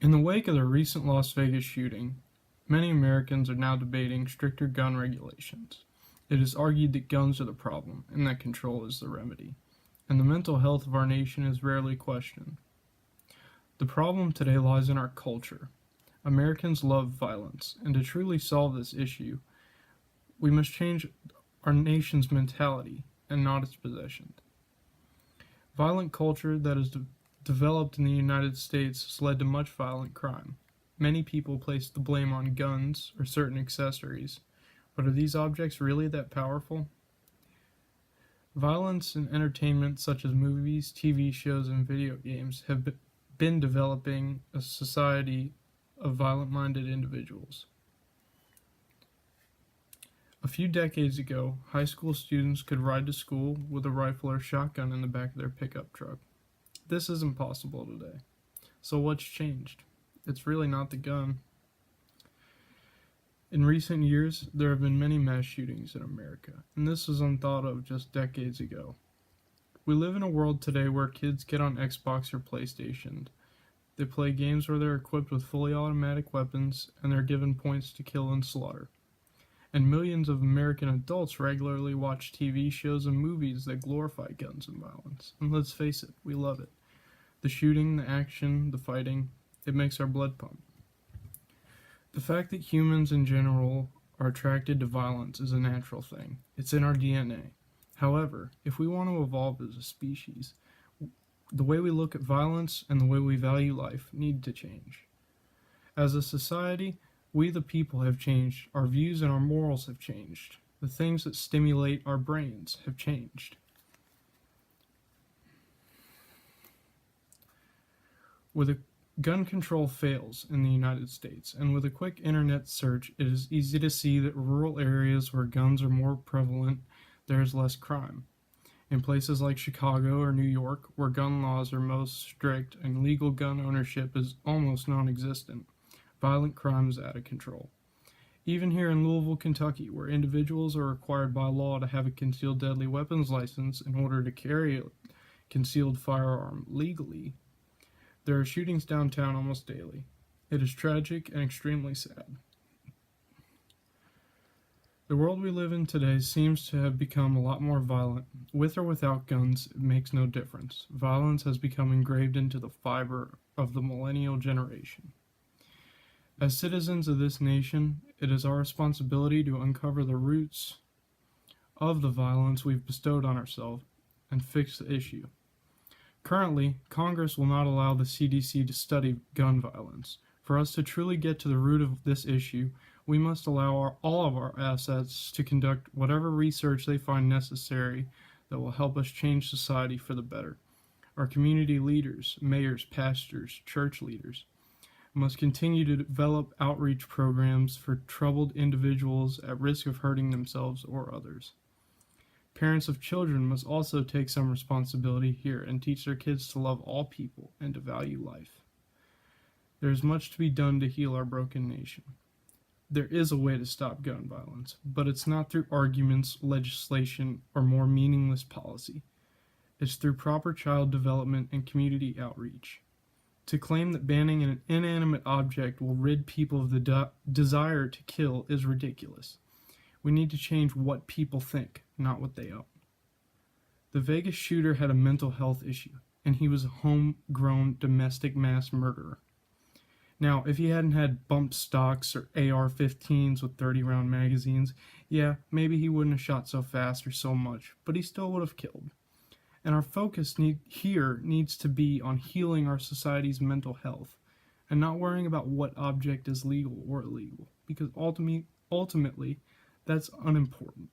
In the wake of the recent Las Vegas shooting, many Americans are now debating stricter gun regulations. It is argued that guns are the problem and that control is the remedy, and the mental health of our nation is rarely questioned. The problem today lies in our culture. Americans love violence, and to truly solve this issue, we must change our nation's mentality and not its possession. Violent culture that is developed in the United States has led to much violent crime. Many people place the blame on guns or certain accessories, but are these objects really that powerful? Violence in entertainment such as movies, TV shows, and video games have been developing a society of violent-minded individuals. A few decades ago, high school students could ride to school with a rifle or shotgun in the back of their pickup truck. This isn't possible today. So what's changed? It's really not the gun. In recent years, there have been many mass shootings in America, and this was unthought of just decades ago. We live in a world today where kids get on Xbox or PlayStation. They play games where they're equipped with fully automatic weapons, and they're given points to kill and slaughter. And millions of American adults regularly watch TV shows and movies that glorify guns and violence. And let's face it, we love it. The shooting, the action, the fighting, it makes our blood pump. The fact that humans in general are attracted to violence is a natural thing. It's in our DNA. However, if we want to evolve as a species, the way we look at violence and the way we value life need to change. As a society, we the people have changed. Our views and our morals have changed. The things that stimulate our brains have changed. Gun control fails in the United States, and with a quick internet search, it is easy to see that rural areas where guns are more prevalent, there is less crime. In places like Chicago or New York, where gun laws are most strict and legal gun ownership is almost non-existent, violent crime is out of control. Even here in Louisville, Kentucky, where individuals are required by law to have a concealed deadly weapons license in order to carry a concealed firearm legally, there are shootings downtown almost daily. It is tragic and extremely sad. The world we live in today seems to have become a lot more violent. With or without guns, it makes no difference. Violence has become engraved into the fiber of the millennial generation. As citizens of this nation, it is our responsibility to uncover the roots of the violence we've bestowed on ourselves and fix the issue. Currently, Congress will not allow the CDC to study gun violence. For us to truly get to the root of this issue, we must allow all of our assets to conduct whatever research they find necessary that will help us change society for the better. Our community leaders, mayors, pastors, church leaders must continue to develop outreach programs for troubled individuals at risk of hurting themselves or others. Parents of children must also take some responsibility here and teach their kids to love all people and to value life. There is much to be done to heal our broken nation. There is a way to stop gun violence, but it's not through arguments, legislation, or more meaningless policy. It's through proper child development and community outreach. To claim that banning an inanimate object will rid people of the desire to kill is ridiculous. We need to change what people think, not what they own. The Vegas shooter had a mental health issue, and he was a homegrown domestic mass murderer. Now, if he hadn't had bump stocks or AR-15s with 30-round magazines, yeah, maybe he wouldn't have shot so fast or so much, but he still would have killed. And our focus here needs to be on healing our society's mental health, and not worrying about what object is legal or illegal, because ultimately, that's unimportant.